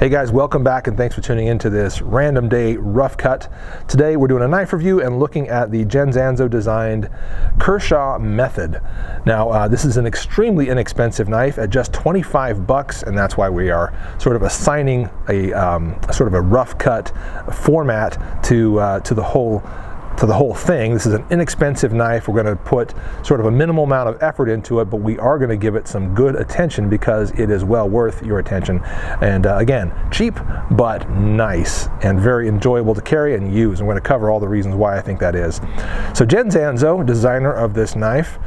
Hey guys, welcome back and thanks for tuning into this random day rough cut. Today we're doing a knife review and looking at the Genzanzo designed Kershaw Method. Now this is an extremely inexpensive knife at just 25 bucks, and that's why we are sort of assigning a sort of a rough cut format to the whole thing. This is an inexpensive knife. We're going to put sort of a minimal amount of effort into it, but we are going to give it some good attention because it is well worth your attention. And again, cheap but nice and very enjoyable to carry and use. I'm going to cover all the reasons why I think that is. So Genzanzo, designer of this knife,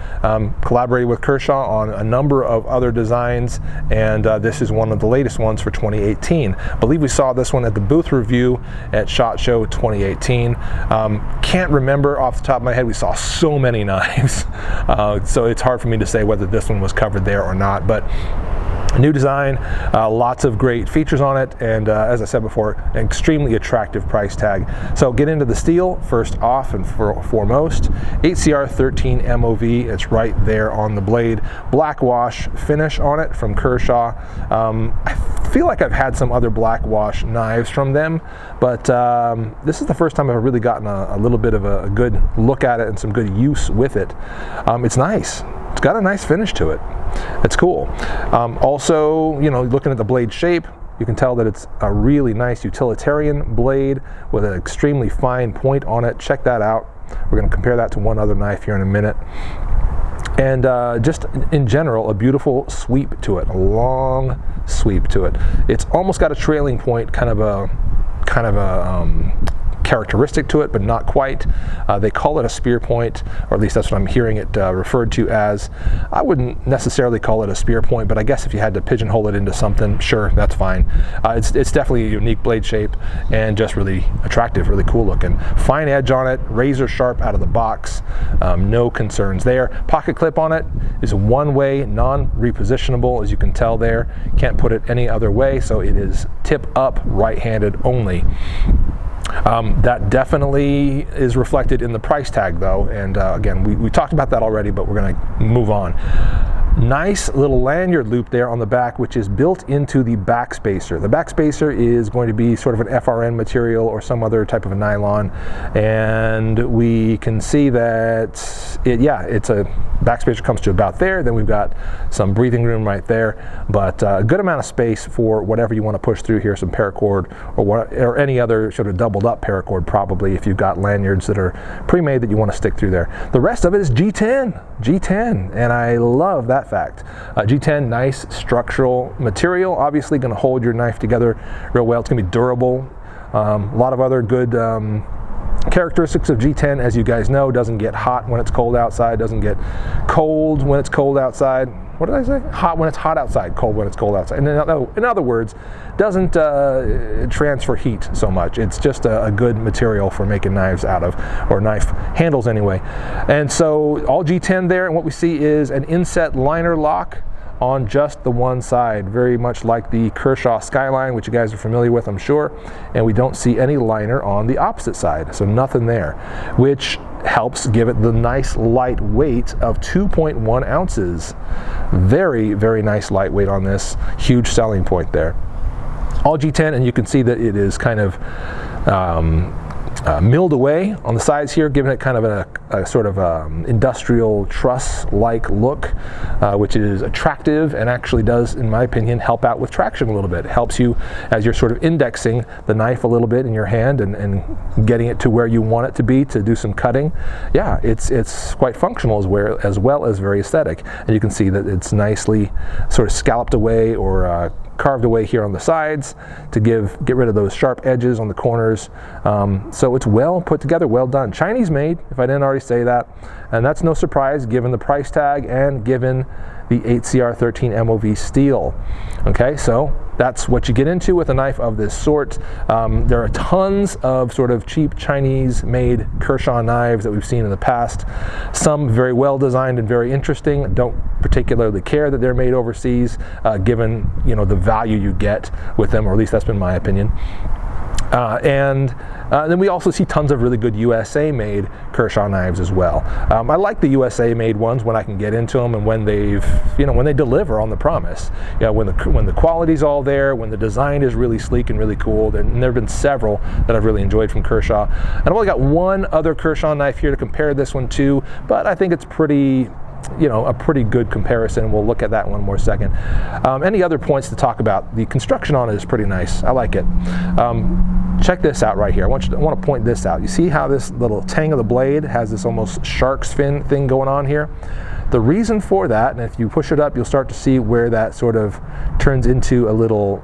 collaborated with Kershaw on a number of other designs, and this is one of the latest ones for 2018. I believe we saw this one at the booth review at SHOT Show 2018. Can't remember off the top of my head. We saw so many knives, so it's hard for me to say whether this one was covered there or not, but new design, lots of great features on it, and as I said before, an extremely attractive price tag. So get into the steel first off and foremost. 8CR13 MOV, it's right there on the blade. Black wash finish on it from Kershaw. I feel like I've had some other black wash knives from them, but this is the first time I've really gotten a little bit of a good look at it and some good use with it. It's nice. It's got a nice finish to it. It's cool. Also, you know, looking at the blade shape, you can tell that it's a really nice utilitarian blade with an extremely fine point on it. Check that out. We're going to compare that to one other knife here in a minute. And just in general, a beautiful sweep to it, a long sweep to it. It's almost got a trailing point, kind of a characteristic to it, but not quite. They call it a spear point, or at least that's what I'm hearing it referred to as. I wouldn't necessarily call it a spear point, but I guess if you had to pigeonhole it into something, sure, that's fine. It's definitely a unique blade shape and just really attractive, really cool looking. Fine edge on it, razor sharp out of the box, no concerns there. Pocket clip on it is one-way, non-repositionable, as you can tell there. Can't put it any other way, so it is tip up, right-handed only. That definitely is reflected in the price tag though, and again, we talked about that already, but we're going to move on. Nice little lanyard loop there on the back, which is built into the back spacer. The back spacer is going to be sort of an FRN material or some other type of a nylon, and we can see that it's a back spacer comes to about there. Then we've got some breathing room right there, but a good amount of space for whatever you want to push through here, some paracord or any other sort of doubled up paracord, probably, if you've got lanyards that are pre-made that you want to stick through there. The rest of it is G10, and I love that fact. G10, nice structural material, obviously going to hold your knife together real well. It's going to be durable. A lot of other good characteristics of G10, as you guys know. Doesn't get hot when it's cold outside, doesn't get cold when it's cold outside. What did I say? Hot when it's hot outside, cold when it's cold outside. And in other words, doesn't transfer heat so much. It's just a good material for making knives out of, or knife handles anyway. And so all G10 there, and what we see is an inset liner lock on just the one side, very much like the Kershaw Skyline, which you guys are familiar with, I'm sure. And we don't see any liner on the opposite side, so nothing there, which helps give it the nice light weight of 2.1 ounces. Very, very nice lightweight on this. Huge selling point there. All G10, and you can see that it is kind of milled away on the sides here, giving it kind of a sort of industrial truss-like look, which is attractive and actually does, in my opinion, help out with traction a little bit. It helps you as you're sort of indexing the knife a little bit in your hand and getting it to where you want it to be to do some cutting. Yeah, it's quite functional as well as very aesthetic. And you can see that it's nicely sort of scalloped away or carved away here on the sides to get rid of those sharp edges on the corners. So it's well put together, well done. Chinese made, if I didn't already say that, and that's no surprise given the price tag and given the 8CR13 MOV steel. Okay, so that's what you get into with a knife of this sort. There are tons of sort of cheap Chinese-made Kershaw knives that we've seen in the past. Some very well designed and very interesting. Don't particularly care that they're made overseas, given the value you get with them, or at least that's been my opinion. And then we also see tons of really good USA-made Kershaw knives as well. I like the USA-made ones when I can get into them and when when they deliver on the promise. When the quality's all there, when the design is really sleek and really cool. And there have been several that I've really enjoyed from Kershaw. And I've only got one other Kershaw knife here to compare this one to, but I think it's pretty a pretty good comparison. We'll look at that in one more second. Any other points to talk about? The construction on it is pretty nice. I like it. Check this out right here. I want to point this out. You see how this little tang of the blade has this almost shark's fin thing going on here? The reason for that, and if you push it up, you'll start to see where that sort of turns into a little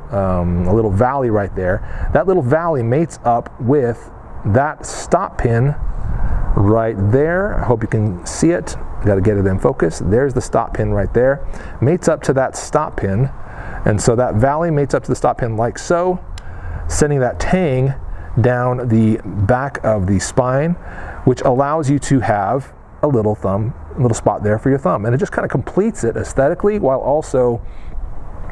valley right there. That little valley mates up with that stop pin right there. I hope you can see it. Got to get it in focus. There's the stop pin right there. Mates up to that stop pin, and so that valley mates up to the stop pin like so, sending that tang down the back of the spine, which allows you to have a little spot there for your thumb, and it just kind of completes it aesthetically while also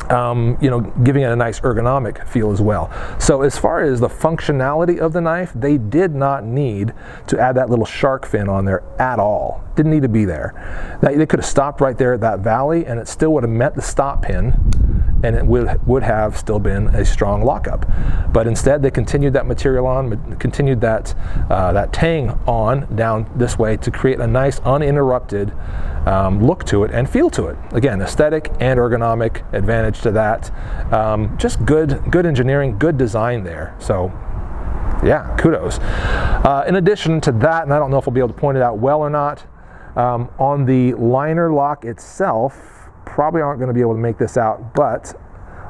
giving it a nice ergonomic feel as well. So as far as the functionality of the knife, they did not need to add that little shark fin on there at all. Didn't need to be there. They could have stopped right there at that valley and it still would have met the stop pin, and it would have still been a strong lockup. But instead they continued that material on, continued that tang on down this way to create a nice uninterrupted look to it and feel to it. Again, aesthetic and ergonomic advantage to that. Just good engineering, good design there. So yeah, kudos. In addition to that, and I don't know if I'll be able to point it out well or not, on the liner lock itself, probably aren't going to be able to make this out, but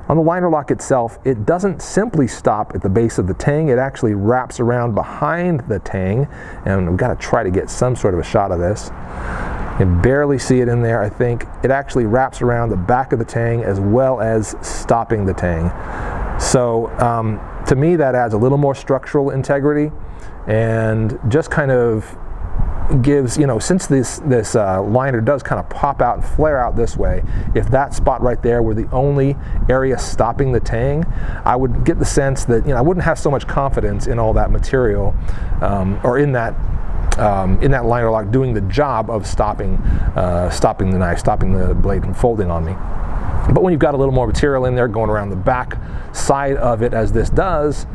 on the liner lock itself, it doesn't simply stop at the base of the tang. It actually wraps around behind the tang, and we've got to try to get some sort of a shot of this. You can barely see it in there, I think. It actually wraps around the back of the tang as well as stopping the tang. So to me, that adds a little more structural integrity and just kind of gives, since this liner does kind of pop out and flare out this way, if that spot right there were the only area stopping the tang, I would get the sense that I wouldn't have so much confidence in all that material or in that liner lock doing the job of stopping the knife, stopping the blade from folding on me. But when you've got a little more material in there going around the back side of it, as this does,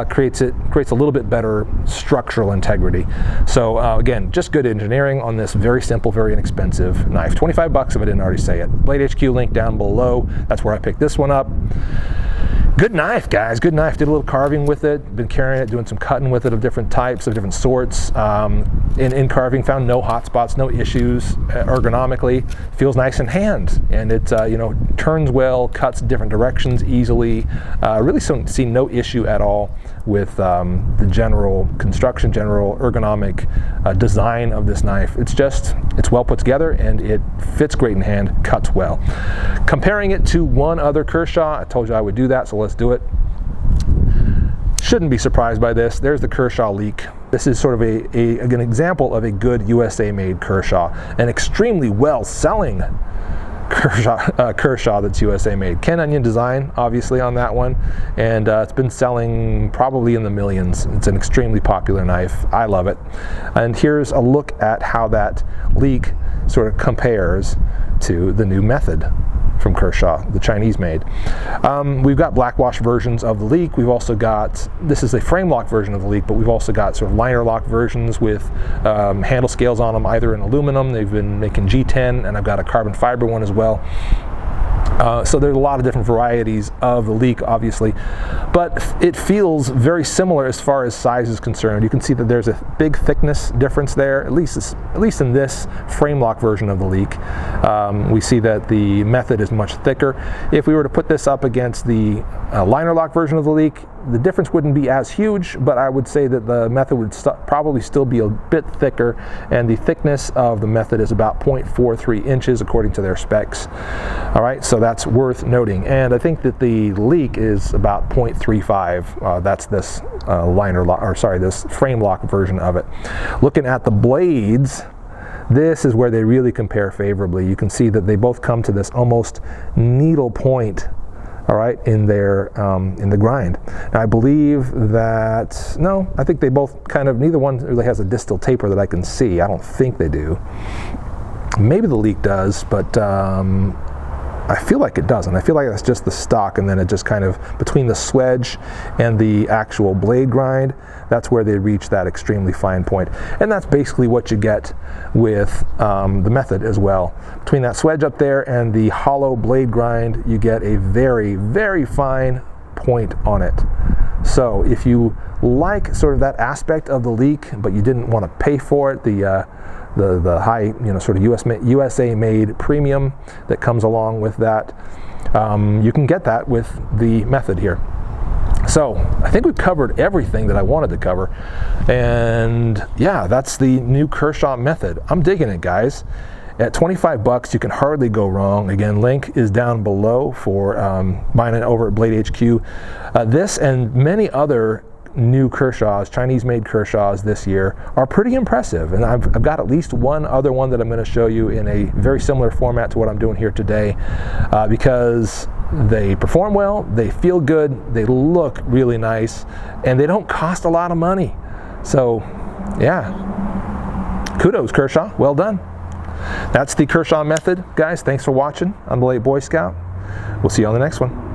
creates a little bit better structural integrity. So again, just good engineering on this very simple, very inexpensive knife. 25 bucks if I didn't already say it. Blade HQ link down below. That's where I picked this one up. Good knife, guys. Good knife. Did a little carving with it. Been carrying it, doing some cutting with it of different types, of different sorts. In carving, found no hot spots, no issues. Ergonomically, feels nice in hand, and it turns well, cuts different directions easily. Really see no issue at all with the general construction, general ergonomic design of this knife. It's well put together and it fits great in hand, cuts well. Comparing it to one other Kershaw, I told you I would do that, so let's do it. Shouldn't be surprised by this. There's the Kershaw Leak. This is sort of an example of a good USA-made Kershaw, an extremely well-selling Kershaw that's USA-made. Ken Onion design, obviously, on that one, and it's been selling probably in the millions. It's an extremely popular knife. I love it. And here's a look at how that Leak sort of compares to the new method from Kershaw, the Chinese made. We've got blackwash versions of the Leak. We've also got, this is a frame lock version of the Leak, but we've also got sort of liner lock versions with handle scales on them, either in aluminum. They've been making G10, and I've got a carbon fiber one as well. So there's a lot of different varieties of the Leak, obviously, but it feels very similar as far as size is concerned. You can see that there's a big thickness difference there, at least in this frame lock version of the Leak. We see that the method is much thicker. If we were to put this up against the liner lock version of the Leak, the difference wouldn't be as huge, but I would say that the method would probably still be a bit thicker, and the thickness of the method is about 0.43 inches according to their specs. All right, so that's worth noting. And I think that the Leak is about 0.35. That's this this frame lock version of it. Looking at the blades, this is where they really compare favorably. You can see that they both come to this almost needle point all right, in the grind. Now, I believe that, no, I think they both kind of, neither one really has a distal taper that I can see. I don't think they do. Maybe the Leak does, but I feel like it doesn't. I feel like it's just the stock, and then it just kind of, between the swedge and the actual blade grind, that's where they reach that extremely fine point. And that's basically what you get with the Method as well. Between that swedge up there and the hollow blade grind, you get a very, very fine point on it. So if you like sort of that aspect of the Leak, but you didn't want to pay for it, the high, sort of USA made premium that comes along with that, you can get that with the Method here. So I think we've covered everything that I wanted to cover, and yeah, that's the new Kershaw Method. I'm digging it, guys. At $25, you can hardly go wrong. Again, link is down below for buying it over at Blade HQ. This and many other new Kershaws, Chinese-made Kershaws this year, are pretty impressive. And I've got at least one other one that I'm going to show you in a very similar format to what I'm doing here today, because they perform well, they feel good, they look really nice, and they don't cost a lot of money. So, yeah, kudos, Kershaw. Well done. That's the Kershaw Method, guys. Thanks for watching. I'm the Late Boy Scout. We'll see you on the next one.